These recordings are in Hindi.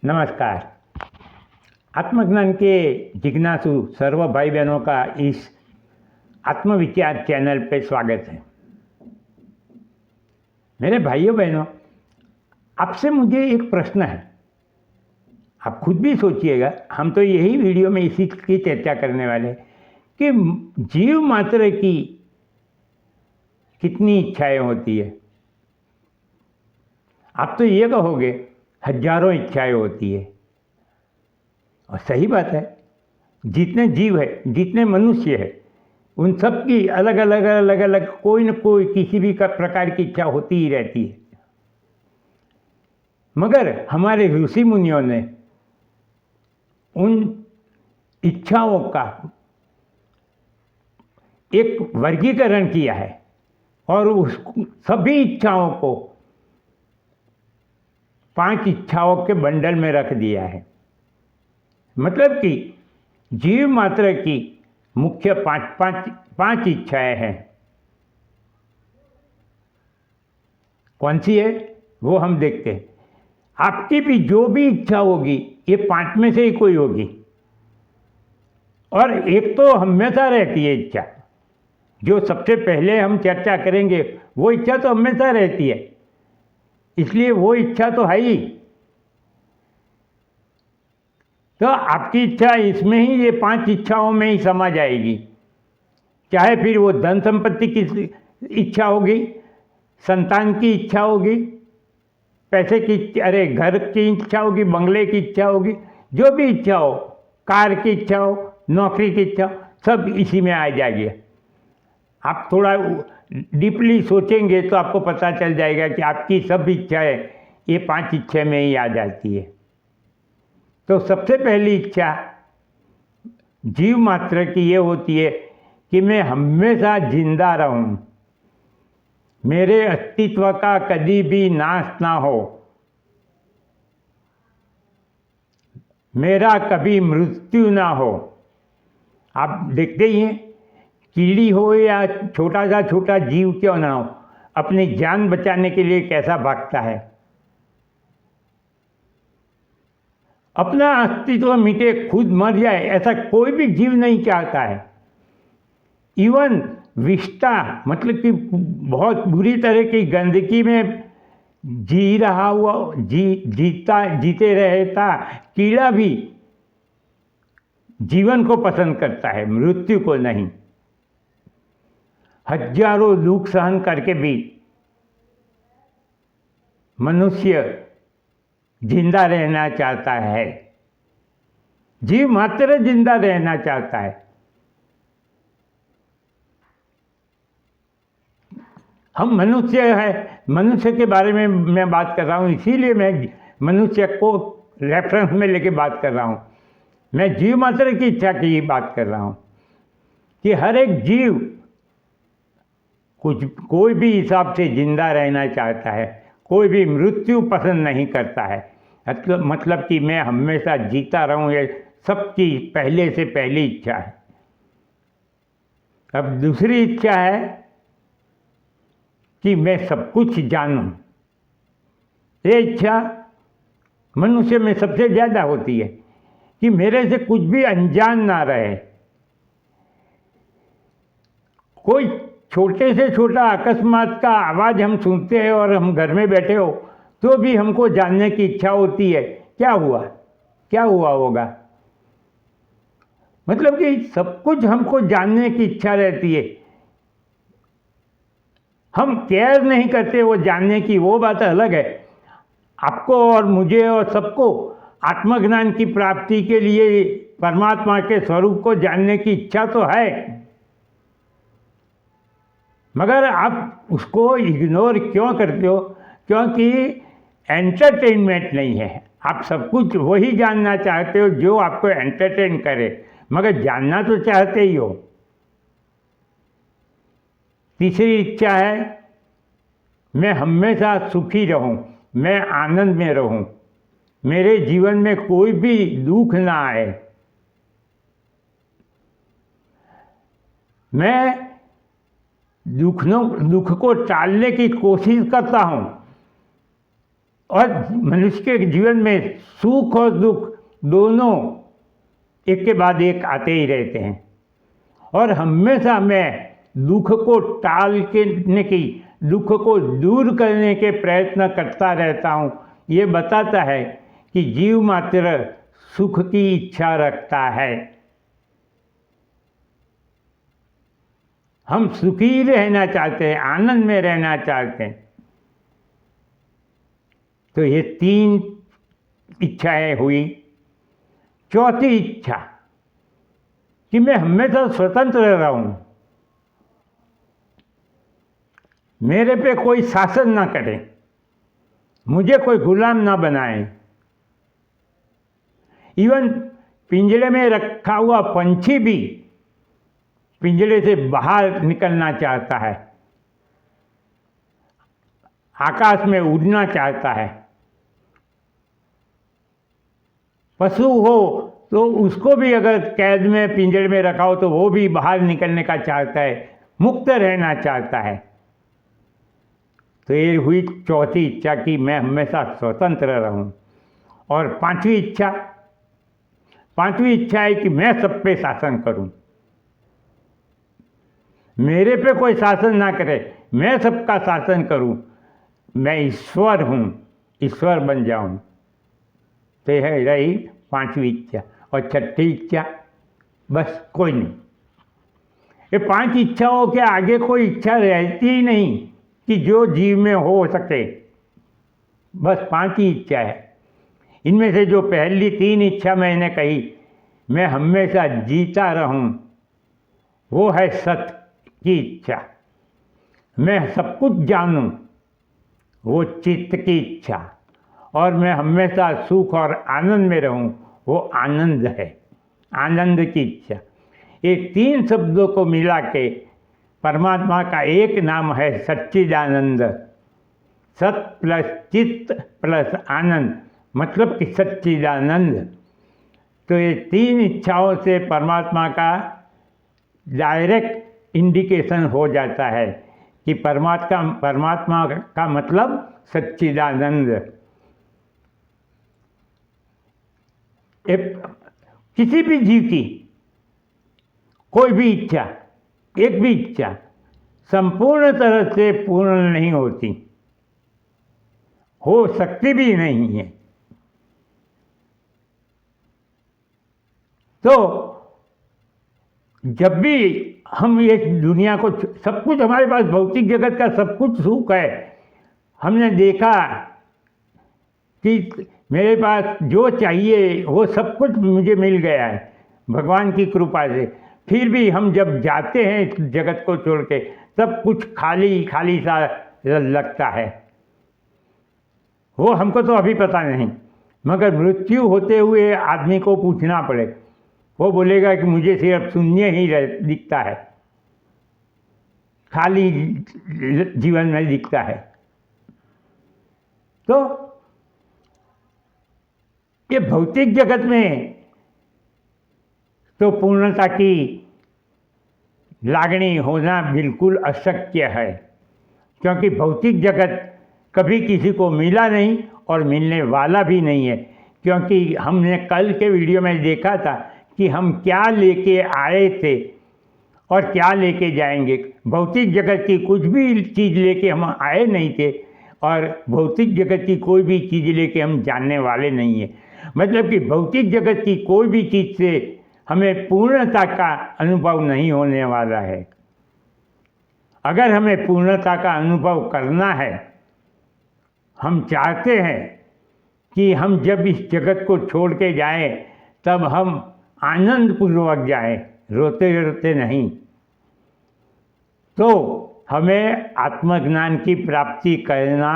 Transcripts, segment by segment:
नमस्कार। आत्मज्ञान के जिज्ञासु सर्व भाई बहनों का इस आत्मविचार चैनल पे स्वागत है। मेरे भाइयों बहनों, आपसे मुझे एक प्रश्न है, आप खुद भी सोचिएगा। हम तो यही वीडियो में इसी की चर्चा करने वाले हैं कि जीव मात्र की कितनी इच्छाएं होती है। आप तो ये कहोगे हजारों इच्छाएं होती है, और सही बात है। जितने जीव है, जितने मनुष्य है, उन सब की अलग अलग कोई न कोई किसी भी का प्रकार की इच्छा होती ही रहती है। मगर हमारे ऋषि मुनियों ने उन इच्छाओं का एक वर्गीकरण किया है और उस सभी इच्छाओं को 5 इच्छाओं के बंडल में रख दिया है। मतलब कि जीव मात्र की मुख्य पांच इच्छाएं हैं। कौन सी है वो हम देखते हैं। आपकी भी जो भी इच्छा होगी, ये 5 में से ही कोई होगी, और एक तो हमेशा रहती है इच्छा। जो सबसे पहले हम चर्चा करेंगे वो इच्छा तो हमेशा रहती है, इसलिए वो इच्छा तो है ही। तो आपकी इच्छा इसमें ही, ये 5 इच्छाओं में ही समा जाएगी। चाहे फिर वो धन संपत्ति की इच्छा होगी, संतान की इच्छा होगी, पैसे की, अरे घर की इच्छा होगी, बंगले की इच्छा होगी, जो भी इच्छा हो, कार की इच्छा हो, नौकरी की इच्छा हो, सब इसी में आ जाएगी। आप थोड़ा डीपली सोचेंगे तो आपको पता चल जाएगा कि आपकी सब इच्छाएं ये 5 इच्छा में ही आ जाती है। तो सबसे पहली इच्छा जीव मात्र की ये होती है कि मैं हमेशा जिंदा रहूं, मेरे अस्तित्व का कभी भी नाश ना हो, मेरा कभी मृत्यु ना हो। आप देखते ही हैं, कीड़ी हो या छोटा जीव क्यों ना हो, अपनी जान बचाने के लिए कैसा भागता है। अपना अस्तित्व मिटे, खुद मर जाए, ऐसा कोई भी जीव नहीं चाहता है। इवन विष्टा, मतलब कि बहुत बुरी तरह की गंदगी में जी रहा हुआ, जीते रहता कीड़ा भी जीवन को पसंद करता है, मृत्यु को नहीं। हजारों दुख सहन करके भी मनुष्य जिंदा रहना चाहता है, जीव मात्र जिंदा रहना चाहता है। हम मनुष्य है, मनुष्य के बारे में मैं बात कर रहा हूँ, इसीलिए मैं मनुष्य को रेफरेंस में लेके बात कर रहा हूँ। मैं जीव मात्र की इच्छा की बात कर रहा हूँ कि हर एक जीव कोई भी हिसाब से जिंदा रहना चाहता है, कोई भी मृत्यु पसंद नहीं करता है। मतलब कि मैं हमेशा जीता रहूं, ये सबकी पहले से पहली इच्छा है। अब दूसरी इच्छा है कि मैं सब कुछ जानूं। ये इच्छा मनुष्य में सबसे ज़्यादा होती है कि मेरे से कुछ भी अनजान ना रहे। कोई छोटे से छोटा अकस्मात का आवाज़ हम सुनते हैं और हम घर में बैठे हो तो भी हमको जानने की इच्छा होती है, क्या हुआ होगा। मतलब कि सब कुछ हमको जानने की इच्छा रहती है। हम केयर नहीं करते वो जानने की, वो बात अलग है। आपको और मुझे और सबको आत्मज्ञान की प्राप्ति के लिए परमात्मा के स्वरूप को जानने की इच्छा तो है, मगर आप उसको इग्नोर क्यों करते हो? क्योंकि एंटरटेनमेंट नहीं है। आप सब कुछ वही जानना चाहते हो जो आपको एंटरटेन करे, मगर जानना तो चाहते ही हो। तीसरी इच्छा है मैं हमेशा सुखी रहूं, मैं आनंद में रहूं, मेरे जीवन में कोई भी दुख ना आए। मैं दुख को टालने की कोशिश करता हूं, और मनुष्य के जीवन में सुख और दुख दोनों एक के बाद एक आते ही रहते हैं, और हमेशा मैं दुख को टालने की, दुख को दूर करने के प्रयत्न करता रहता हूँ। ये बताता है कि जीव मात्र सुख की इच्छा रखता है। हम सुखी रहना चाहते हैं, आनंद में रहना चाहते हैं। तो ये 3 इच्छाएं हुई। चौथी इच्छा कि मैं हमेशा स्वतंत्र रहूं, मेरे पे कोई शासन ना करे, मुझे कोई गुलाम ना बनाए। इवन पिंजरे में रखा हुआ पंछी भी पिंजरे से बाहर निकलना चाहता है, आकाश में उड़ना चाहता है। पशु हो तो उसको भी अगर कैद में पिंजरे में रखा हो तो वो भी बाहर निकलने का चाहता है, मुक्त रहना चाहता है। तो ये हुई चौथी इच्छा कि मैं हमेशा स्वतंत्र रहूं। और पांचवी इच्छा है कि मैं सब पे शासन करूं, मेरे पे कोई शासन ना करे, मैं सबका शासन करूं, मैं ईश्वर हूं, ईश्वर बन जाऊं। तो यह रही पांचवी इच्छा। और छठी इच्छा बस कोई नहीं। ये 5 इच्छाओं के आगे कोई इच्छा रहती ही नहीं कि जो जीव में हो सके। बस 5 ही इच्छा है। इनमें से जो पहली 3 इच्छा मैंने कही, मैं हमेशा जीता रहूं, वो है सत्य की इच्छा। मैं सब कुछ जानूं, वो चित्त की इच्छा। और मैं हमेशा सुख और आनंद में रहूं, वो आनंद है, आनंद की इच्छा। ये 3 शब्दों को मिला के परमात्मा का एक नाम है सच्चिदानंद। सत प्लस चित्त प्लस आनंद, मतलब कि सच्चिदानंद। तो ये 3 इच्छाओं से परमात्मा का डायरेक्ट इंडिकेशन हो जाता है कि परमात्मा का मतलब सच्चिदानंद। किसी भी जीव की कोई भी इच्छा, एक भी इच्छा संपूर्ण तरह से पूर्ण नहीं होती, हो सकती भी नहीं है। तो जब भी हम ये दुनिया को, सब कुछ हमारे पास, भौतिक जगत का सब कुछ सुख है, हमने देखा कि मेरे पास जो चाहिए वो सब कुछ मुझे मिल गया है भगवान की कृपा से। फिर भी हम जब जाते हैं इस जगत को छोड़ के, सब कुछ खाली खाली सा लगता है। वो हमको तो अभी पता नहीं, मगर मृत्यु होते हुए आदमी को पूछना पड़े, वो बोलेगा कि मुझे सिर्फ शून्य ही दिखता है, खाली जीवन में दिखता है। तो ये भौतिक जगत में तो पूर्णता की लागणी होना बिल्कुल अशक्य है, क्योंकि भौतिक जगत कभी किसी को मिला नहीं और मिलने वाला भी नहीं है। क्योंकि हमने कल के वीडियो में देखा था कि हम क्या लेके आए थे और क्या लेके जाएंगे। भौतिक जगत की कुछ भी चीज़ लेके हम आए नहीं थे, और भौतिक जगत की कोई भी चीज़ लेके हम जानने वाले नहीं हैं। मतलब कि भौतिक जगत की कोई भी चीज़ से हमें पूर्णता का अनुभव नहीं होने वाला है। अगर हमें पूर्णता का अनुभव करना है, हम चाहते हैं कि हम जब इस जगत को छोड़ के जाएं तब हम आनंद पूर्वक जाएं, रोते रोते नहीं। तो हमें आत्मज्ञान की प्राप्ति करना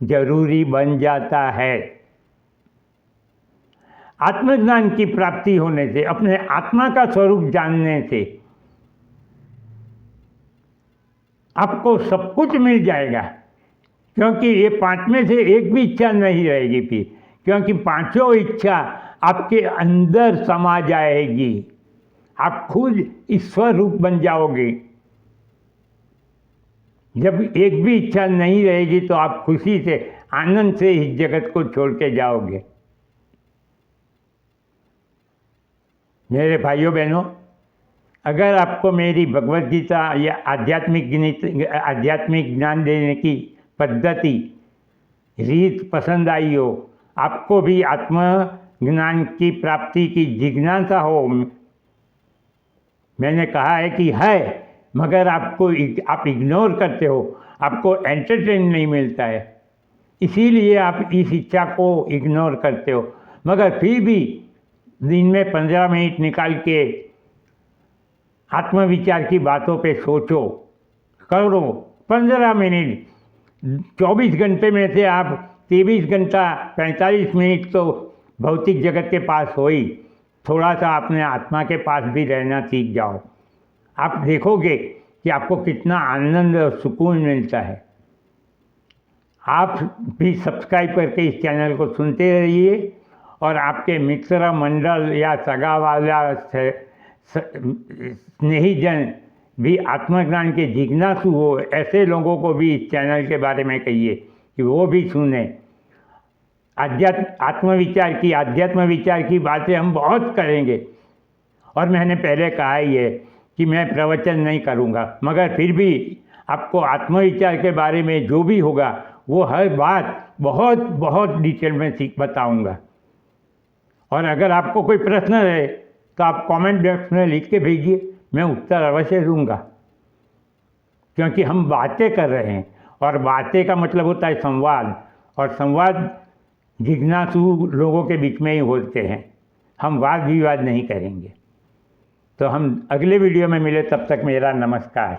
जरूरी बन जाता है। आत्मज्ञान की प्राप्ति होने से, अपने आत्मा का स्वरूप जानने से आपको सब कुछ मिल जाएगा। क्योंकि ये 5 में से एक भी इच्छा नहीं रहेगी फिर, क्योंकि 5 इच्छा आपके अंदर समा जाएगी। आप खुद ईश्वर रूप बन जाओगे। जब एक भी इच्छा नहीं रहेगी तो आप खुशी से, आनंद से इस जगत को छोड़ के जाओगे। मेरे भाइयों बहनों, अगर आपको मेरी भगवत गीता या आध्यात्मिक ज्ञान देने की पद्धति, रीत पसंद आई हो, आपको भी आत्मज्ञान की प्राप्ति की जिज्ञासा हो, मैंने कहा है कि है, मगर आप इग्नोर करते हो, आपको एंटरटेन नहीं मिलता है, इसीलिए आप इस इच्छा को इग्नोर करते हो। मगर फिर भी दिन में 15 मिनट निकाल के आत्मविचार की बातों पे सोचो, करो। 15 मिनट, 24 घंटे में से आप 23 घंटा 45 मिनट तो भौतिक जगत के पास हो ही, थोड़ा सा अपने आत्मा के पास भी रहना सीख जाओ। आप देखोगे कि आपको कितना आनंद और सुकून मिलता है। आप भी सब्सक्राइब करके इस चैनल को सुनते रहिए और आपके मित्र मंडल या सगा वाला स्नेहीजन भी आत्मज्ञान के जिज्ञासु हो, ऐसे लोगों को भी इस चैनल के बारे में कहिए कि वो भी सुने। आध्यात्म विचार की बातें हम बहुत करेंगे, और मैंने पहले कहा ही है कि मैं प्रवचन नहीं करूँगा, मगर फिर भी आपको आत्मविचार के बारे में जो भी होगा वो हर बात बहुत बहुत डिटेल में बताऊँगा। और अगर आपको कोई प्रश्न है तो आप कमेंट बॉक्स में लिख के भेजिए, मैं उत्तर अवश्य दूंगा। क्योंकि हम बातें कर रहे हैं, और बातें का मतलब होता है संवाद, और संवाद जिज्ञासु लोगों के बीच में ही होते हैं। हम वाद विवाद नहीं करेंगे। तो हम अगले वीडियो में मिले, तब तक मेरा नमस्कार।